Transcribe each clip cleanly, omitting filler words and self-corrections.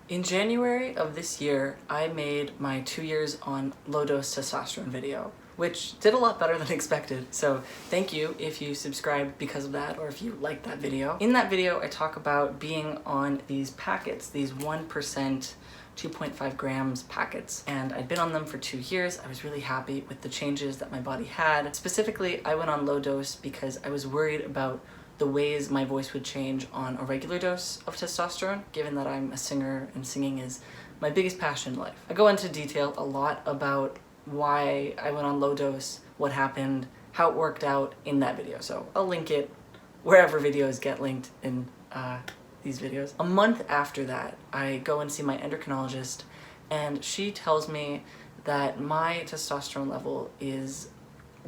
In January of this year, I made my 2 years on low-dose testosterone video, which did a lot better than expected, so thank you if you subscribed because of that or if you liked that video. In that video, I talk about being on these packets, these 1%, 2.5 grams packets, and I'd been on them for 2 years. I was really happy with the changes that my body had. Specifically, I went on low dose because I was worried about the ways my voice would change on a regular dose of testosterone, given that I'm a singer and singing is my biggest passion in life. I go into detail a lot about why I went on low dose, what happened, how it worked out in that video, so I'll link it wherever videos get linked in these videos. A month after that, I go and see my endocrinologist, and she tells me that my testosterone level is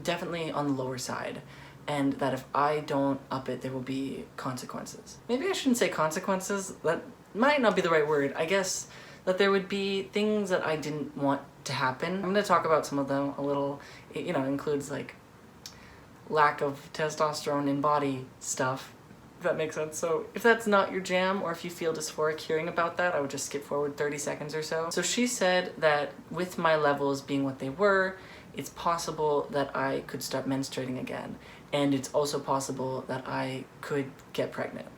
definitely on the lower side, and that if I don't up it, there will be consequences. Maybe I shouldn't say consequences, that might not be the right word. I guess that there would be things that I didn't want to happen. I'm gonna talk about some of them a little. It, includes like lack of testosterone in body stuff, if that makes sense. So if that's not your jam, or if you feel dysphoric hearing about that, I would just skip forward 30 seconds or so. So she said that with my levels being what they were, it's possible that I could start menstruating again. And it's also possible that I could get pregnant,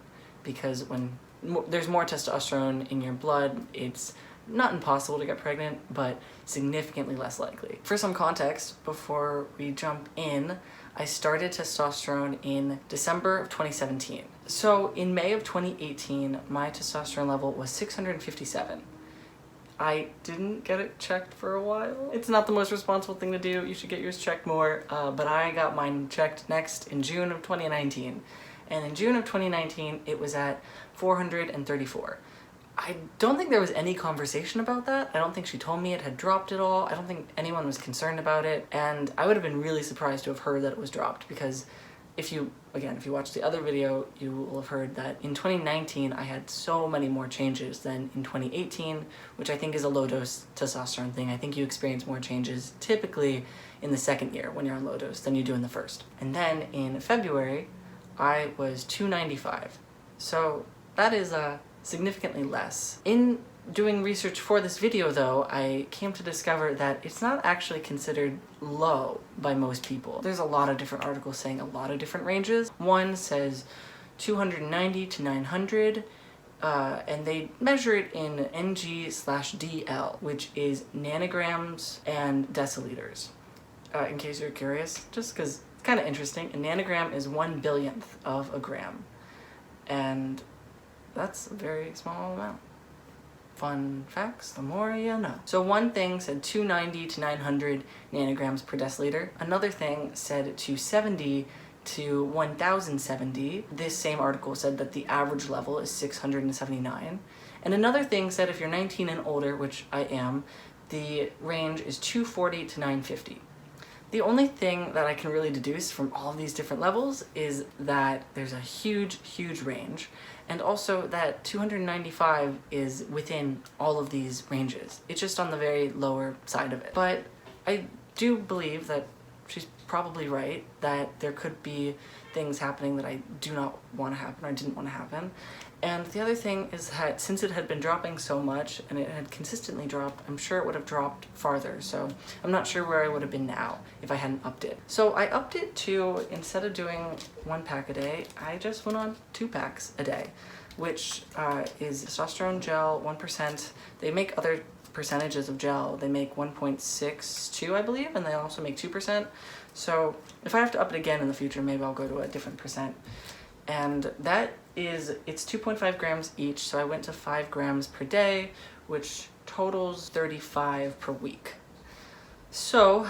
because when there's more testosterone in your blood, it's not impossible to get pregnant, but significantly less likely. For some context, before we jump in, I started testosterone in December of 2017. So in May of 2018, my testosterone level was 657. I didn't get it checked for a while. It's not the most responsible thing to do. You should get yours checked more, but I got mine checked next in June of 2019. And in June of 2019, it was at 434. I don't think there was any conversation about that. I don't think she told me it had dropped at all. I don't think anyone was concerned about it. And I would have been really surprised to have heard that it was dropped, because if you watch the other video, you will have heard that in 2019, I had so many more changes than in 2018, which I think is a low-dose testosterone thing. I think you experience more changes typically in the second year when you're on low dose than you do in the first. And then in February, I was 295. So that is significantly less. In doing research for this video though, I came to discover that it's not actually considered low by most people. There's a lot of different articles saying a lot of different ranges. One says 290 to 900, and they measure it in ng/dl, which is nanograms and deciliters. In case you're curious, just because it's kind of interesting, a nanogram is 1/1000th of a gram, and that's a very small amount. Fun facts, the more you know. So one thing said 290 to 900 nanograms per deciliter. Another thing said 270 to 1070. This same article said that the average level is 679. And another thing said if you're 19 and older, which I am, the range is 240 to 950. The only thing that I can really deduce from all of these different levels is that there's a huge, huge range, and also that 295 is within all of these ranges. It's just on the very lower side of it. But I do believe that she's probably right, that there could be things happening that I do not want to happen or didn't want to happen. And the other thing is that since it had been dropping so much and it had consistently dropped, I'm sure it would have dropped farther. So I'm not sure where I would have been now if I hadn't upped it. So I upped it to, instead of doing 1 pack a day, I just went on 2 packs a day, which is testosterone gel, 1%. They make other percentages of gel. They make 1.62, I believe, and they also make 2%. So if I have to up it again in the future, maybe I'll go to a different percent. And that is, it's 2.5 grams each, so I went to 5 grams per day, which totals 35 per week. So,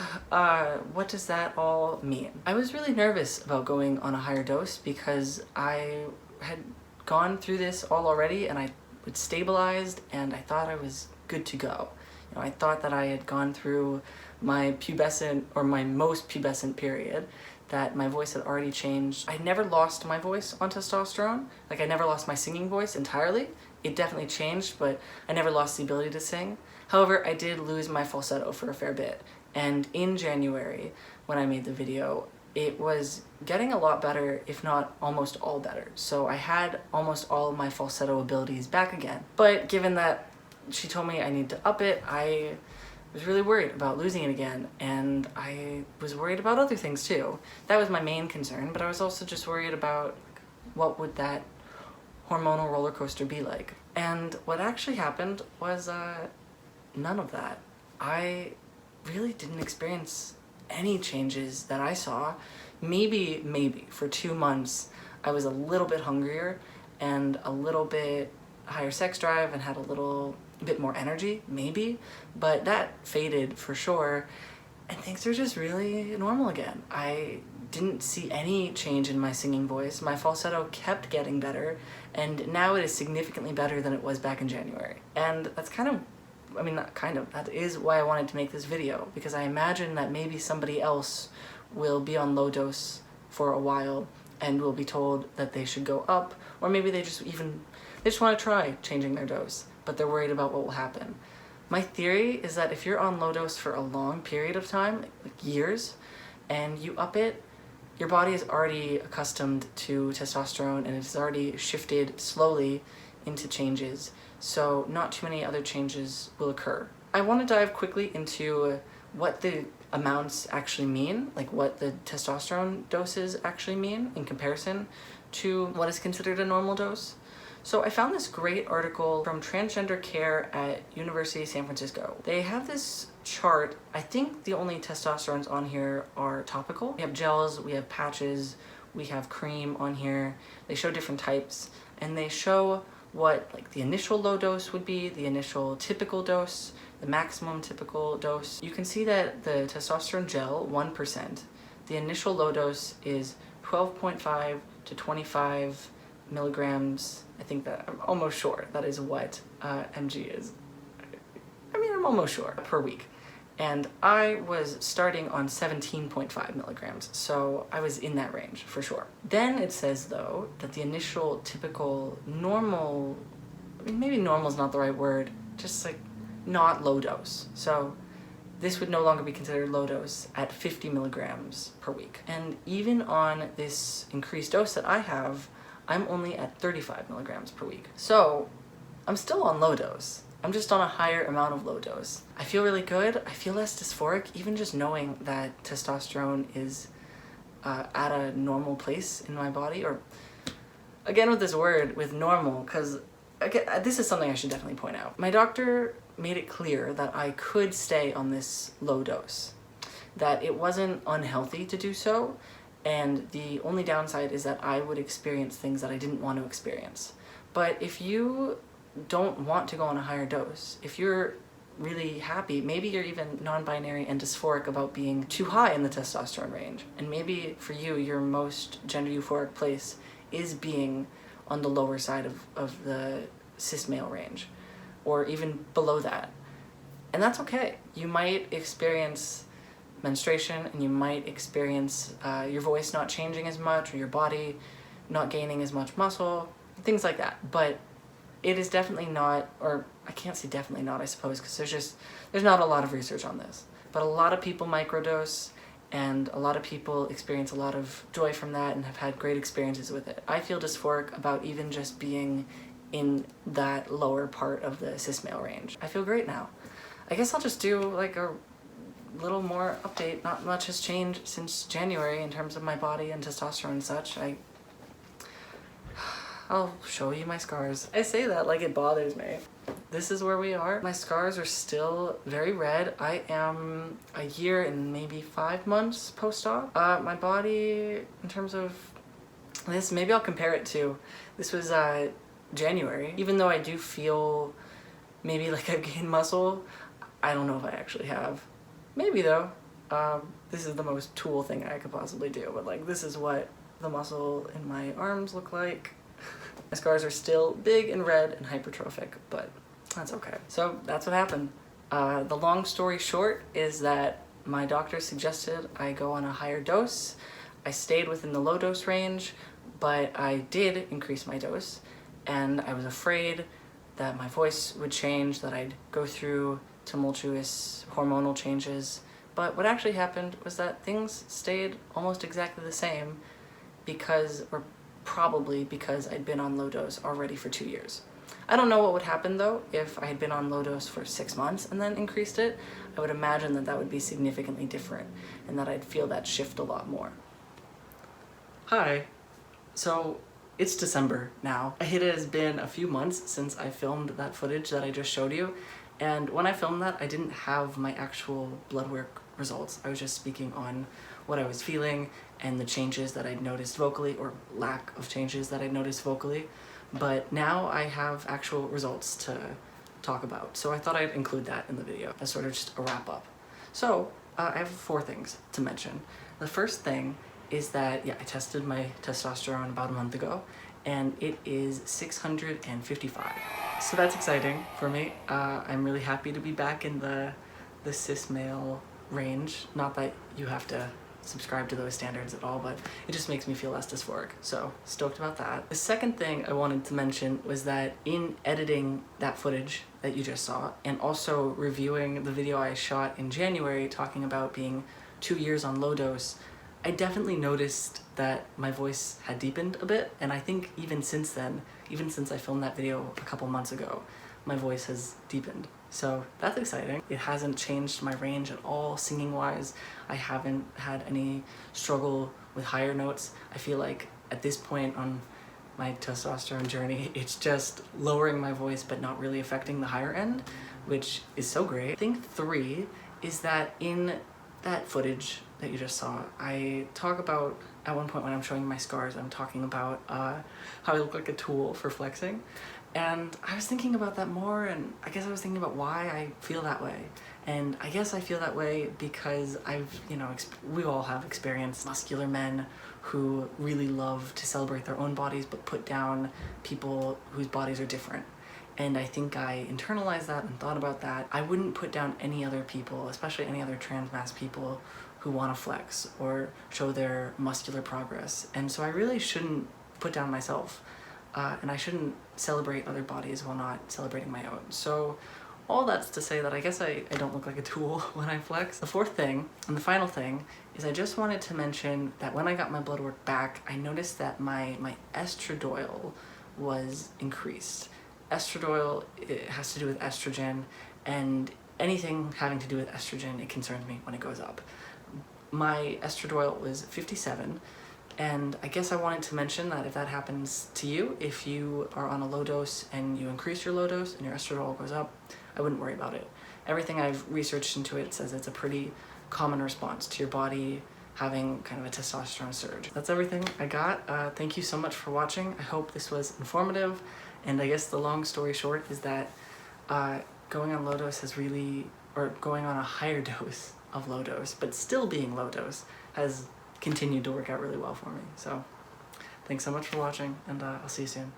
what does that all mean? I was really nervous about going on a higher dose because I had gone through this all already, and I was stabilized, and I thought I was good to go. I thought that I had gone through my pubescent, or my most pubescent period, that my voice had already changed. I never lost my voice on testosterone. Like, I never lost my singing voice entirely. It definitely changed, but I never lost the ability to sing. However, I did lose my falsetto for a fair bit. And in January, when I made the video, it was getting a lot better, if not almost all better. So I had almost all of my falsetto abilities back again. But given that she told me I need to up it, I was really worried about losing it again, and I was worried about other things too. That was my main concern, but I was also just worried about what would that hormonal roller coaster be like. And what actually happened was none of that. I really didn't experience any changes that I saw. Maybe for 2 months I was a little bit hungrier and a little bit higher sex drive and had a little bit more energy, maybe, but that faded for sure, and things are just really normal again. I didn't see any change in my singing voice. My falsetto kept getting better, and now it is significantly better than it was back in January. And that's that is why I wanted to make this video, because I imagine that maybe somebody else will be on low dose for a while and will be told that they should go up, or maybe they just want to try changing their dose, but they're worried about what will happen. My theory is that if you're on low dose for a long period of time, like years, and you up it, your body is already accustomed to testosterone and it's already shifted slowly into changes, so not too many other changes will occur. I want to dive quickly into what the amounts actually mean, like what the testosterone doses actually mean in comparison to what is considered a normal dose. So I found this great article from Transgender Care at University of San Francisco. They have this chart. I think the only testosterones on here are topical. We have gels, we have patches, we have cream on here. They show different types, and they show what like the initial low dose would be, the initial typical dose, the maximum typical dose. You can see that the testosterone gel, 1%, the initial low dose is 12.5 to 25 milligrams. I think that, I'm almost sure that is what mg is. I'm almost sure, per week. And I was starting on 17.5 milligrams, so I was in that range for sure. Then it says though that the initial typical normal, maybe normal is not the right word, just like not low dose. So this would no longer be considered low dose at 50 milligrams per week. And even on this increased dose that I have, I'm only at 35 milligrams per week. So I'm still on low dose. I'm just on a higher amount of low dose. I feel really good. I feel less dysphoric, even just knowing that testosterone is at a normal place in my body. Or again with this word, with normal, because this is something I should definitely point out. My doctor made it clear that I could stay on this low dose, that it wasn't unhealthy to do so, and the only downside is that I would experience things that I didn't want to experience. But if you don't want to go on a higher dose, if you're really happy, maybe you're even non-binary and dysphoric about being too high in the testosterone range, and maybe for you, your most gender euphoric place is being on the lower side of the cis male range, or even below that. And that's okay. You might experience menstruation, and you might experience your voice not changing as much, or your body not gaining as much muscle, things like that. But it is definitely not, or I can't say definitely not, I suppose, because there's not a lot of research on this. But a lot of people microdose, and a lot of people experience a lot of joy from that and have had great experiences with it. I feel dysphoric about even just being in that lower part of the cis male range. I feel great now. I guess I'll just do like a little more update. Not much has changed since January in terms of my body and testosterone and such. I'll show you my scars. I say that like it bothers me. This is where we are. My scars are still very red. I am a year and maybe 5 months post-op. My body, in terms of this, maybe I'll compare it to, this was January. Even though I do feel maybe like I've gained muscle, I don't know if I actually have. Maybe though. This is the most tool thing I could possibly do, but like this is what the muscle in my arms look like. My scars are still big and red and hypertrophic, but that's okay. So that's what happened. The long story short is that my doctor suggested I go on a higher dose. I stayed within the low dose range, but I did increase my dose, and I was afraid that my voice would change, that I'd go through tumultuous hormonal changes. But what actually happened was that things stayed almost exactly the same probably because I'd been on low dose already for 2 years. I don't know what would happen though if I had been on low dose for 6 months and then increased it. I would imagine that that would be significantly different and that I'd feel that shift a lot more. Hi. So it's December now. It has been a few months since I filmed that footage that I just showed you, and when I filmed that I didn't have my actual blood work results. I was just speaking on what I was feeling and the changes that I'd noticed vocally, or lack of changes that I'd noticed vocally. But now I have actual results to talk about, so I thought I'd include that in the video as sort of just a wrap up. So I have 4 things to mention. The first thing is that, yeah, I tested my testosterone about a month ago, and it is 655. So that's exciting for me. I'm really happy to be back in the cis male range. Not that you have to subscribe to those standards at all, but it just makes me feel less dysphoric, so stoked about that. The second thing I wanted to mention was that in editing that footage that you just saw, and also reviewing the video I shot in January talking about being 2 years on low dose, I definitely noticed that my voice had deepened a bit, and I think even since then, even since I filmed that video a couple months ago, my voice has deepened. So that's exciting. It hasn't changed my range at all singing wise. I haven't had any struggle with higher notes. I feel like at this point on my testosterone journey, it's just lowering my voice but not really affecting the higher end, which is so great. Thing 3 is that in that footage that you just saw, I talk about, at one point when I'm showing my scars, I'm talking about how I look like a tool for flexing. And I was thinking about that more, and I guess I was thinking about why I feel that way. And I guess I feel that way because we all have experienced muscular men who really love to celebrate their own bodies but put down people whose bodies are different. And I think I internalized that and thought about that. I wouldn't put down any other people, especially any other trans mass people who want to flex or show their muscular progress. And so I really shouldn't put down myself. And I shouldn't celebrate other bodies while not celebrating my own. So all that's to say that I guess I don't look like a tool when I flex. The 4th thing, and the final thing, is I just wanted to mention that when I got my blood work back, I noticed that my estradiol was increased. Estradiol, it has to do with estrogen, and anything having to do with estrogen, it concerns me when it goes up. My estradiol was 57, and I guess I wanted to mention that if that happens to you, if you are on a low dose and you increase your low dose and your estradiol goes up, I wouldn't worry about it. Everything I've researched into it says it's a pretty common response to your body having kind of a testosterone surge. That's everything I got. Thank you so much for watching. I hope this was informative, and I guess the long story short is that going on low dose has really, or going on a higher dose of low dose, but still being low dose, has continued to work out really well for me. So thanks so much for watching, and I'll see you soon.